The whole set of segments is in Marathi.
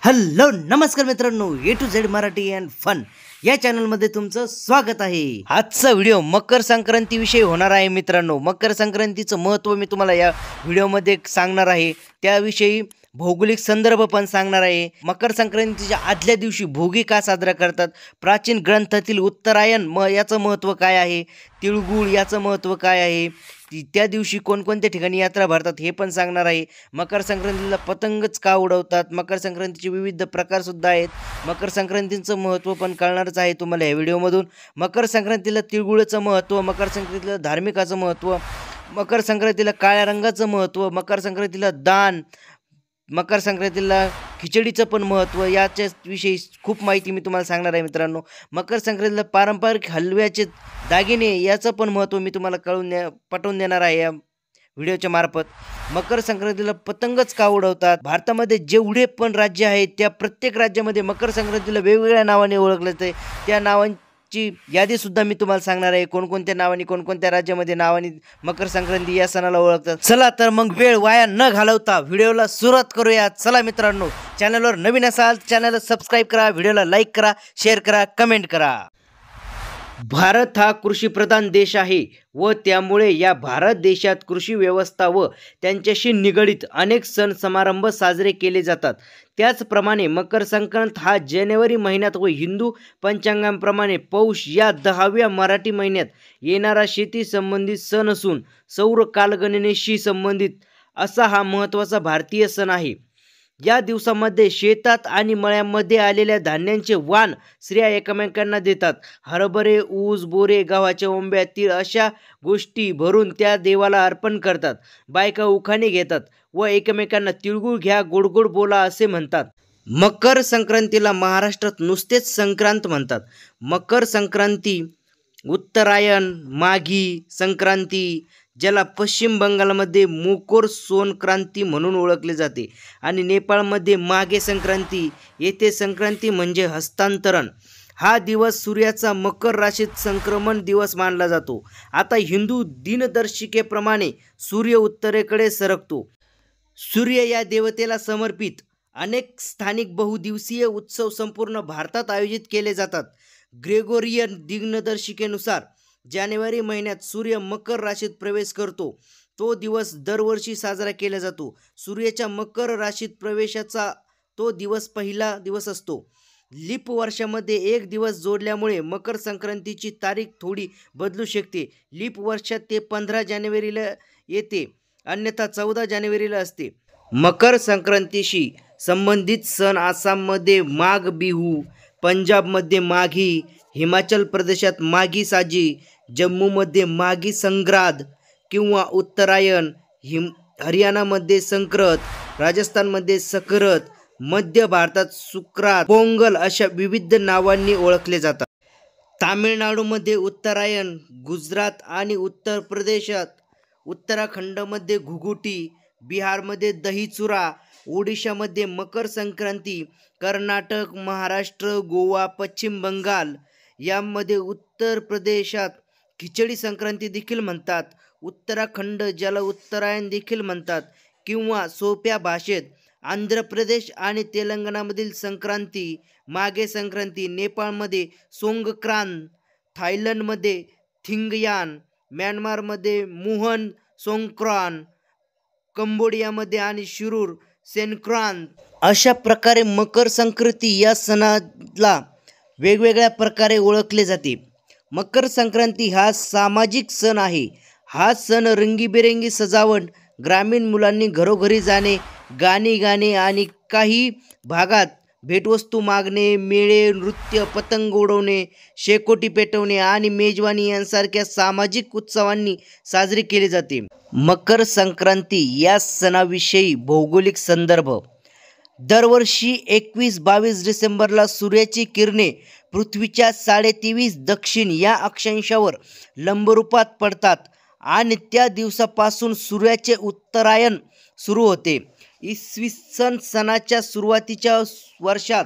हॅलो नमस्कार मित्रांनो, A to Z Marathi and fun या चॅनलमध्ये तुमचं स्वागत आहे। आजचा व्हिडिओ मकर संक्रांती विषयी होणार आहे मित्रांनो। मकर संक्रांतीचं महत्त्व मी तुम्हाला या व्हिडिओमध्ये सांगणार आहे, त्याविषयी भौगोलिक संदर्भ पण सांगणार आहे। मकर संक्रांतीच्या आदल्या दिवशी भोगी का साजरा करतात, प्राचीन ग्रंथातील उत्तरायण याचं महत्त्व काय आहे, तिळगुळ याचं महत्त्व काय आहे, त्या दिवशी कोणकोणत्या ठिकाणी यात्रा भरतात हे पण सांगणार आहे। मकर संक्रांतीला पतंगच का उडवतात, मकर संक्रांतीचे विविध प्रकार सुद्धा आहेत, मकर संक्रांतीचं महत्त्व पण कळणारच आहे तुम्हाला या व्हिडिओमधून। मकर संक्रांतीला तिळगुळाचं महत्त्व, मकर संक्रांतीला धार्मिकाचं महत्त्व, मकर संक्रांतीला काळ्या रंगाचं महत्त्व, मकर संक्रांतीला दान, मकर संक्रांतीला खिचडीचं पण महत्त्व, याच्या विषयी खूप माहिती मी तुम्हाला सांगणार आहे मित्रांनो। मकर संक्रांतीला पारंपरिक हलव्याचे दागिने याचं पण महत्त्व मी तुम्हाला पटवून देणार आहे या व्हिडिओच्या मार्फत। मकर संक्रांतीला पतंगच का उडवतात, भारतामध्ये जेवढे पण राज्य आहेत त्या प्रत्येक राज्यामध्ये मकर संक्रांतीला वेगवेगळ्या नावाने ओळखलं जाते, त्या नावांची यादी सुद्धा मी तुम्हाला सांगणार आहे, कोणकोणत्या नावाने कोणकोणत्या राज्यामध्ये नावाने मकर संक्रांती या सणाला ओळखतात। चला तर मग वेळ वाया न घालवता व्हिडिओला सुरुवात करूया। चला मित्रांनो, चॅनलवर नवीन असाल चॅनलला सबस्क्राईब करा, व्हिडिओला लाईक करा, शेअर करा, कमेंट करा। भारत हा कृषीप्रधान देश आहे व त्यामुळे या भारत देशात कृषी व्यवस्था व त्यांच्याशी निगडित अनेक सण समारंभ साजरे केले जातात। त्याचप्रमाणे मकर संक्रांत हा जानेवारी महिन्यात व हिंदू पंचांगाप्रमाणे पौष या 10व्या मराठी महिन्यात येणारा शेती संबंधित सण असून सौर कालगणनेशी संबंधित असा हा महत्त्वाचा भारतीय सण आहे। या दिवसामध्ये शेतात आणि मळ्यामध्ये आलेल्या धान्यांचे वाण स्त्रिया एकमेकांना देतात। हरभरे, ऊस, बोरे, गव्हाच्या ओंब्या, तीळ अशा गोष्टी भरून त्या देवाला अर्पण करतात। बायका उखाणे घेतात व एकमेकांना तिळगुळ घ्या, गोड गोड बोला असे म्हणतात। मकर संक्रांतीला महाराष्ट्रात नुसतेच संक्रांत म्हणतात। मकर संक्रांती, उत्तरायण, माघी संक्रांती, ज्याला पश्चिम बंगालमध्ये मोकोर सोनक्रांती म्हणून ओळखले जाते आणि नेपाळमध्ये माघे संक्रांती, येथे संक्रांती म्हणजे हस्तांतरण, हा दिवस सूर्याचा मकर राशीत संक्रमण दिवस मानला जातो। आता हिंदू दिनदर्शिकेप्रमाणे सूर्य उत्तरेकडे सरकतो। सूर्य या देवतेला समर्पित अनेक स्थानिक बहुदिवसीय उत्सव संपूर्ण भारतात आयोजित केले जातात। ग्रेगोरियन दिनदर्शिकेनुसार जानेवारी महिन्यात सूर्य मकर राशीत प्रवेश करतो, तो दिवस दरवर्षी साजरा केला जातो। सूर्याच्या मकर राशीत प्रवेशाचा तो दिवस पहिला दिवस असतो। लीप वर्षामध्ये एक दिवस जोडल्यामुळे मकर संक्रांतीची तारीख थोडी बदलू शकते। लीप वर्षात ते 15 जानेवारीला येते, अन्यथा 14 जानेवारीला असते। मकर संक्रांतीशी संबंधित सण आसाममध्ये माघ बिहू, पंजाबमध्ये माघी, हिमाचल प्रदेशात माघी साजी, जम्मूमध्ये माघी संग्रांद किंवा उत्तरायण, हरियाणामध्ये संक्रत, राजस्थानमध्ये सकरत, मध्य भारतात सुक्रात, पोंगल अशा विविध नावांनी ओळखले जातात। तामिळनाडूमध्ये उत्तरायण, गुजरात आणि उत्तर प्रदेशात उत्तराखंडमध्ये घुगुटी, बिहारमध्ये दहीचुरा, ओडिशामध्ये मकर संक्रांती, कर्नाटक, महाराष्ट्र, गोवा, पश्चिम बंगाल यामध्ये उत्तर प्रदेशात खिचडी संक्रांती देखील म्हणतात। उत्तराखंड, ज्याला उत्तरायण देखील म्हणतात, किंवा सोप्या भाषेत आंध्र प्रदेश आणि तेलंगणामधील संक्रांती, माघे संक्रांती, नेपाळमध्ये सोंगक्रांत, थायलंडमध्ये थिंगयान, म्यानमारमध्ये मुहन सोंक्रांत, कंबोडियामध्ये आणि शिरूर सेनक्रांत अशा प्रकारे मकर संक्रांती या सणाला वेगवेगळ्या प्रकारे ओळखले जाते। मकर संक्रांती हा सामाजिक सण आहे। हा सण रंगीबेरंगी सजावट, ग्रामीण मुलांनी घरोघरी जाणे, गाणी गाणे आणि काही भागात भेटवस्तू मागणे, मेळे, नृत्य, पतंग उडवणे, शेकोटी पेटवणे आणि मेजवानी यांसारख्या सामाजिक उत्सवांनी साजरी केली जाते। मकर संक्रांती या सणाविषयी भौगोलिक संदर्भ, दरवर्षी 21-22 डिसेंबरला सूर्याची किरणे पृथ्वीच्या 23.5 दक्षिण या अक्षांशावर लंबरूपात पडतात आणि त्या दिवसापासून सूर्याचे उत्तरायण सुरू होते। इसवी सणाच्या सुरुवातीच्या वर्षात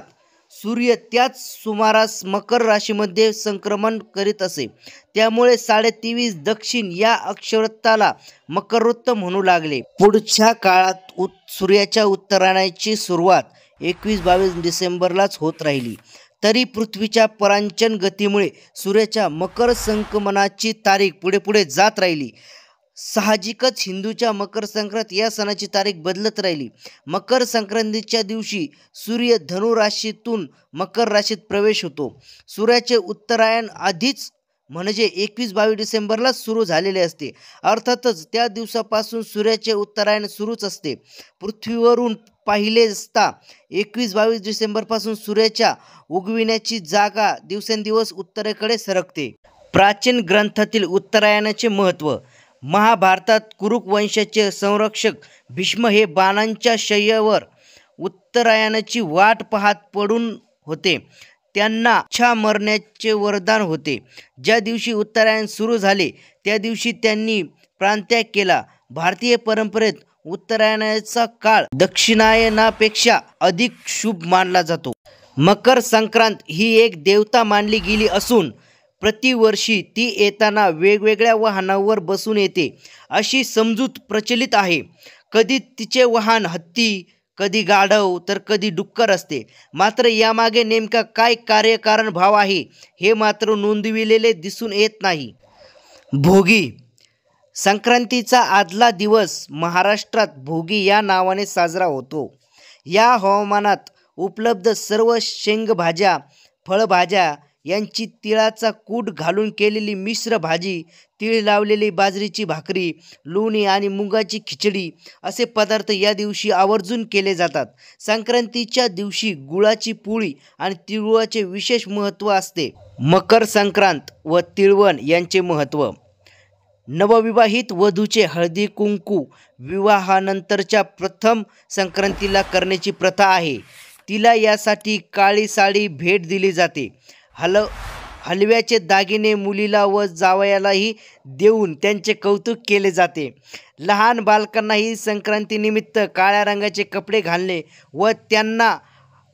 सूर्य त्याच सुमारास मकर राशीमध्ये संक्रमण करीत असे, त्यामुळे 23.5 दक्षिण या अक्षवृत्ताला मकरवृत्त म्हणू लागले। पुढच्या काळात सूर्याच्या उत्तरायणाची सुरुवात 21-22 डिसेंबरलाच होत राहिली. तरी पृथ्वीच्या परांचन गतीमुळे सूर्याच्या मकर संक्रमणाची तारीख पुढे पुढे जात राहिली. साहजिकच हिंदूच्या मकर संक्रांत या सणाची तारीख बदलत राहिली. मकर संक्रांतीच्या दिवशी सूर्य धनु राशीतून मकर राशीत प्रवेश होतो. सूर्याचे उत्तरायण आधीच म्हणजे 21-22 डिसेंबरला सुरू झालेले असते. अर्थातच त्या दिवसापासून सूर्याचे उत्तरायण सुरूच असते. पृथ्वीवरून पाहिले असता 21-22 डिसेंबरपासून सूर्याच्या उगविण्याची जागा दिवसेंदिवस उत्तरेकडे सरकते. प्राचीन ग्रंथातील उत्तरायणाचे महत्त्व. महाभारतात कुरुक वंशाचे संरक्षक भीष्म हे बाणांच्या शय्येवर उत्तरायणाची वाट पाहत पडून होते. त्यांना इच्छा मरण्याचे वरदान होते. ज्या दिवशी उत्तरायण सुरू झाले त्या दिवशी त्यांनी प्राणत्याग केला. भारतीय परंपरेत उत्तरायणाचा काळ दक्षिणायनापेक्षा अधिक शुभ मानला जातो. मकर संक्रांत ही एक देवता मानली गेली असून प्रतिवर्षी ती येताना वेगवेगळ्या वाहनावर बसून येते अशी समजूत प्रचलित आहे. कधी तिचे वाहन हत्ती, कधी गाढव तर कधी डुक्कर असते. मात्र यामागे नेमका काय कार्यकारण भाव आहे हे मात्र नोंदविलेले दिसून येत नाही. भोगी. संक्रांतीचा आदला दिवस महाराष्ट्रात भोगी या नावाने साजरा होतो. या हवामानात उपलब्ध सर्व शेंगभाज्या, फळभाज्या यांची तिळाचा कूट घालून केलेली मिश्र भाजी, तीळ लावलेली बाजरीची भाकरी, लोणी आणि मुगाची खिचडी असे पदार्थ या दिवशी आवर्जून केले जातात. संक्रांतीच्या दिवशी गुळाची पोळी आणि तिळगुळाचे विशेष महत्त्व असते. मकर संक्रांत व तिळवण यांचे महत्त्व. नवविवाहित वधूचे हळदी कुंकू विवाहानंतरच्या प्रथम संक्रांतीला करण्याची प्रथा आहे. तिला यासाठी काळी साडी भेट दिली जाते. हलव्याचे दागिने मुलीला व जावयालाही देऊन त्यांचे कौतुक केले जाते. लहान बालकांनाही संक्रांतीनिमित्त काळ्या रंगाचे कपडे घालणे व त्यांना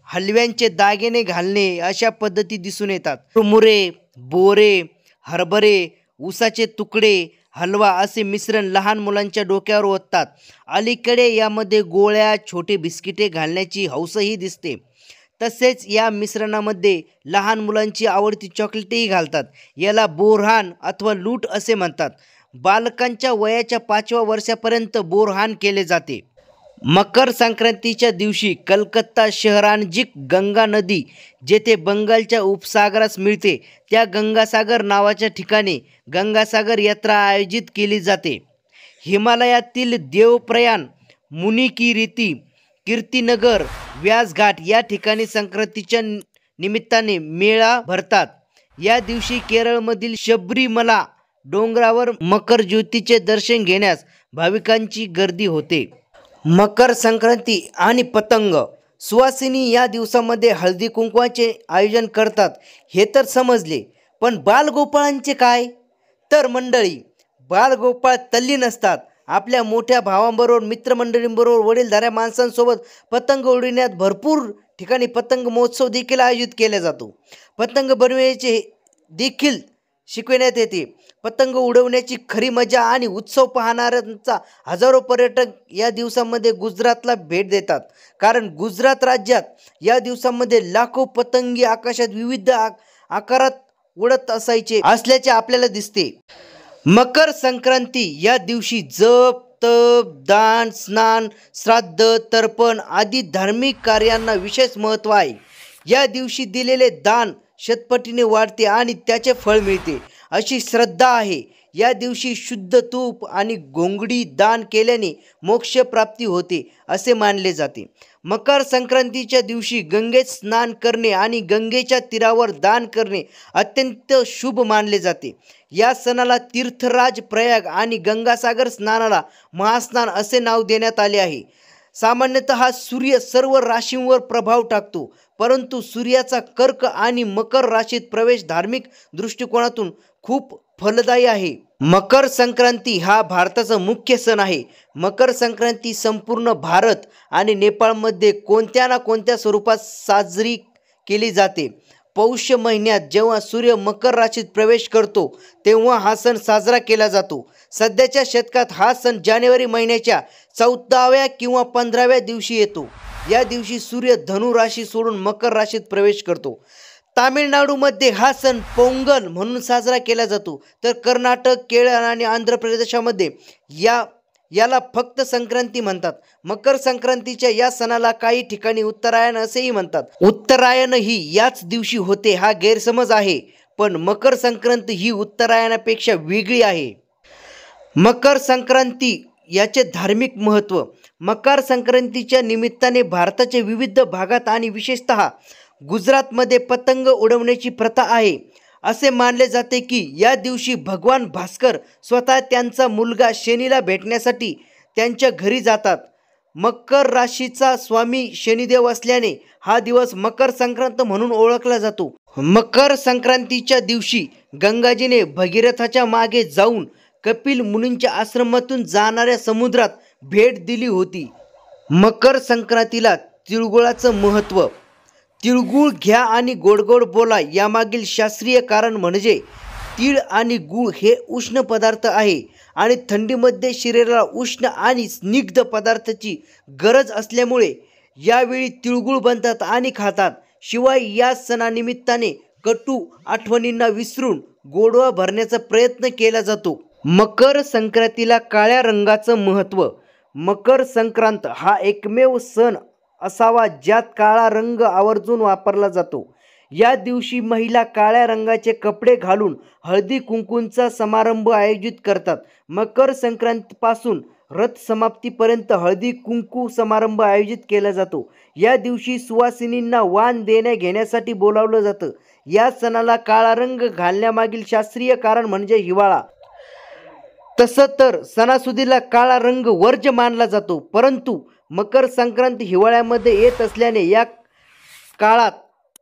हलव्यांचे दागिने घालणे अशा पद्धती दिसून येतात. मुरे, बोरे, हरभरे, ऊसाचे तुकडे, हलवा असे मिश्रण लहान मुलांच्या डोक्यावर ओततात. अलीकडे यामध्ये गोळ्या, छोटे बिस्किटे घालण्याची हौसही दिसते. तसेच या मिश्रणामध्ये लहान मुलांची आवडती चॉकलेटही घालतात. याला बोरहाण अथवा लूट असे म्हणतात. बालकांच्या वयाच्या 5व्या वर्षापर्यंत बोरहाण केले जाते. मकर संक्रांतीच्या दिवशी कलकत्ता शहरानजीक गंगा नदी जेथे बंगालच्या उपसागरास मिळते त्या गंगासागर नावाच्या ठिकाणी गंगासागर यात्रा आयोजित केली जाते. हिमालयातील देवप्रयाग, मुनिकीर्ती, कीर्तिनगर, व्यासघाट या ठिकाणी संक्रांतीच्या निमित्ताने मेळा भरतात. या दिवशी केरळमधील शबरीमला डोंगरावर मकर ज्योतीचे दर्शन घेण्यास भाविकांची गर्दी होते. मकर संक्रांती आणि पतंग. सुवासिनी या दिवसामध्ये हळदी कुंकवाचे आयोजन करतात हे तर समजले, पण बालगोपाळांचे काय? तर मंडळी, बालगोपाळ तल्लीन असतात. आपल्या मोठ्या भावांबरोबर, मित्रमंडळींबरोबर, वडीलधाऱ्या माणसांसोबत पतंग उडविण्यात भरपूर ठिकाणी पतंग महोत्सव देखील आयोजित केला जातो. पतंग बनवण्याचे देखील शिकविण्यात येते. पतंग उडवण्याची खरी मजा आणि उत्सव पाहणाऱ्यांचा हजारो पर्यटक या दिवसामध्ये गुजरातला भेट देतात. कारण गुजरात राज्यात या दिवसामध्ये लाखो पतंगी आकाशात विविध आकारात उडत असल्याचे आपल्याला दिसते. मकर संक्रांती या दिवशी जप, तप, दान, स्नान, श्राद्ध, तर्पण आदी धार्मिक कार्यांना विशेष महत्त्व आहे. या दिवशी दिलेले दान शतपटीने वाढते आणि त्याचे फळ मिळते अशी श्रद्धा आहे. या दिवशी शुद्ध तूप आणि घोंगडी दान केल्याने मोक्षप्राप्ती होते असे मानले जाते. मकर संक्रांतीच्या दिवशी गंगेत स्नान करणे आणि गंगेच्या तीरावर दान करणे अत्यंत शुभ मानले जाते. या सणाला तीर्थराज प्रयाग आणि गंगासागर स्नानाला महास्नान असे नाव देण्यात आले आहे. सामान्यतः सूर्य सर्व राशींवर प्रभाव टाकतो, परंतु सूर्याचा कर्क आणि मकर राशीत प्रवेश धार्मिक दृष्टिकोनातून खूप फलदायी आहे. मकर संक्रांती हा भारताचा मुख्य सण आहे. मकर संक्रांती संपूर्ण भारत आणि नेपाळमध्ये कोणत्या ना कोणत्या स्वरूपात साजरी केली जाते. पौष महिन्यात जेव्हा सूर्य मकर राशीत प्रवेश करतो तेव्हा हा सण साजरा केला जातो. सध्याच्या शतकात हा सण जानेवारी महिन्याच्या 14व्या किंवा 15व्या दिवशी येतो. या दिवशी सूर्य धनु राशी सोडून मकर राशीत प्रवेश करतो। तामिळनाडूमध्ये हा सण पोंगल म्हणून साजरा केला जातो, तर कर्नाटक, केरळ आणि आंध्र प्रदेशामध्ये याला फक्त संक्रांती म्हणतात। मकर संक्रांतीच्या या सणाला काही ठिकाणी उत्तरायण असेही म्हणतात। उत्तरायण ही याच दिवशी होते हा गैरसमज आहे, पण मकर संक्रांती ही उत्तरायणापेक्षा वेगळी आहे। मकर संक्रांती याचे धार्मिक महत्त्व। मकर संक्रांतीच्या निमित्ताने भारताच्या विविध भागात आणि विशेषतः गुजरातमध्ये पतंग उडवण्याची प्रथा आहे। असे मानले जाते की या दिवशी भगवान भास्कर स्वतः त्यांचा मुलगा शनीला भेटण्यासाठी त्यांच्या घरी जातात। मकर राशीचा स्वामी शनिदेव असल्याने हा दिवस मकर संक्रांत म्हणून ओळखला जातो। मकर संक्रांतीच्या दिवशी गंगाजीने भगीरथाच्या मागे जाऊन कपिल मुनींच्या आश्रमातून जाणाऱ्या समुद्रात भेट दिली होती। मकर संक्रांतीला तिळगुळाचं महत्त्व। तिळगुळ घ्या आणि गोड गोड बोला यामागील शास्त्रीय कारण म्हणजे तीळ आणि गूळ हे उष्ण पदार्थ आहे आणि थंडीमध्ये शरीराला उष्ण आणि स्निग्ध पदार्थाची गरज असल्यामुळे यावेळी तिळगुळ बनतात आणि खातात। शिवाय या सणानिमित्ताने कटू आठवणींना विसरून गोडवा भरण्याचा प्रयत्न केला जातो। मकर संक्रांतीला काळ्या रंगाचं महत्त्व। मकर संक्रांत हा एकमेव सण असावा ज्यात काळा रंग आवर्जून वापरला जातो। या दिवशी महिला काळ्या रंगाचे कपडे घालून हळदी कुंकूंचा समारंभ आयोजित करतात। मकर संक्रांतीपासून रथ समाप्तीपर्यंत हळदी कुंकू समारंभ आयोजित केला जातो। या दिवशी सुवासिनींना वाण देण्या घेण्यासाठी बोलावलं जातं। या सणाला काळा रंग घालण्यामागील शास्त्रीय कारण म्हणजे हिवाळा। तसं तर सणासुदीला काळा रंग वर्ज्य मानला जातो, परंतु मकर संक्रांत हिवाळ्यामध्ये येत असल्याने या काळात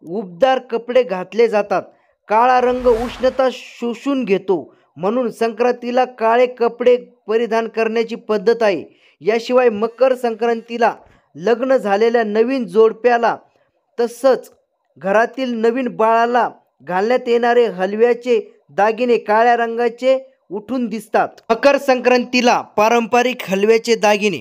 उबदार कपडे घातले जातात। काळा रंग उष्णता शोषून घेतो म्हणून संक्रांतीला काळे कपडे परिधान करण्याची पद्धत आहे। याशिवाय मकर संक्रांतीला लग्न झालेल्या नवीन जोडप्याला तसंच घरातील नवीन बाळाला घालण्यात येणारे हलव्याचे दागिने काळ्या रंगाचे उठून दिसतात। मकर संक्रांतीला पारंपरिक हलव्याचे दागिने।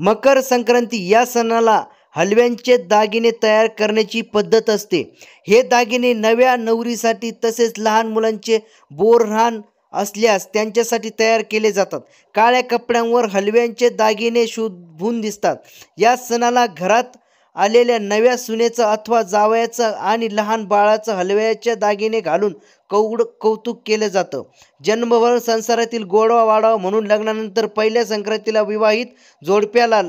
मकर संक्रांती या सणाला हलव्यांचे दागिने तयार करण्याची पद्धत असते। हे दागिने नव्या नवरीसाठी तसेच लहान मुलांचे बोरहाण असल्यास त्यांच्यासाठी तयार केले जातात। काळ्या कपड्यांवर हलव्यांचे दागिने शोभून दिसतात। या सणाला घरात आलेल्या नव्या सुनेचं अथवा जावयाचं आणि लहान बाळाचं हलव्याचे दागिने घालून कौतुक केलं जातं। जन्मभर संसारातील गोडवा वाढावा म्हणून लग्नानंतर पहिल्या संक्रांतीला विवाहित जोडप्याला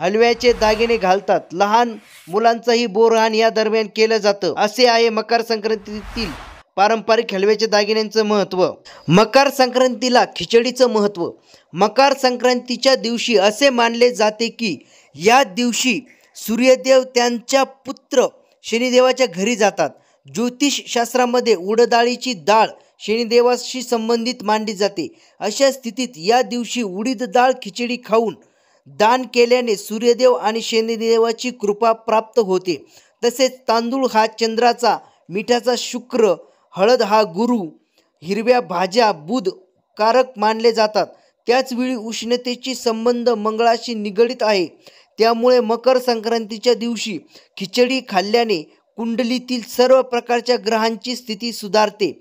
हलव्याचे दागिने घालतात। लहान मुलांचंही बोरहाण या दरम्यान केलं जातं। असे आहे मकर संक्रांतीतील पारंपरिक हलव्याच्या दागिन्यांचं महत्त्व। मकर संक्रांतीला खिचडीचं महत्त्व। मकर संक्रांतीच्या दिवशी असे मानले जाते की या दिवशी सूर्यदेव त्यांच्या पुत्र शनिदेवाच्या घरी जातात। ज्योतिषशास्त्रामध्ये उडदाळीची डाळ शनिदेवाशी संबंधित मानली जाते। अशा स्थितीत या दिवशी उडीद डाळ खिचडी खाऊन दान केल्याने सूर्यदेव आणि शनिदेवाची कृपा प्राप्त होते। तसेच तांदूळ हा चंद्राचा, मिठाचा शुक्र, हळद हा गुरु, हिरव्या भाज्या बुध कारक मानले जातात। त्याचवेळी उष्णतेची संबंध मंगळाशी निगडित आहे, त्यामुळे मकर संक्रांतीच्या दिवशी खिचडी खाल्ल्याने कुंडलीतील सर्व प्रकारच्या ग्रहांची स्थिती सुधारते।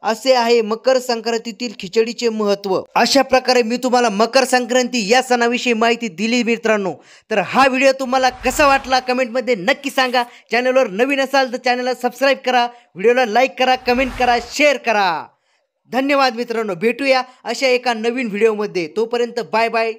असे आहे मकर संक्रांतीतील खिचडीचे महत्त्व। अशा प्रकारे मी तुम्हाला मकर संक्रांती या सणाविषयी माहिती दिली मित्रांनो। तर हा व्हिडिओ तुम्हाला कसा वाटला कमेंटमध्ये नक्की सांगा। चॅनलवर नवीन असाल तर चॅनलला सबस्क्राईब करा, व्हिडिओला लाईक करा, कमेंट करा, शेअर करा। धन्यवाद मित्रांनो, भेटूया अशा एका नवीन व्हिडिओमध्ये। तोपर्यंत बाय बाय।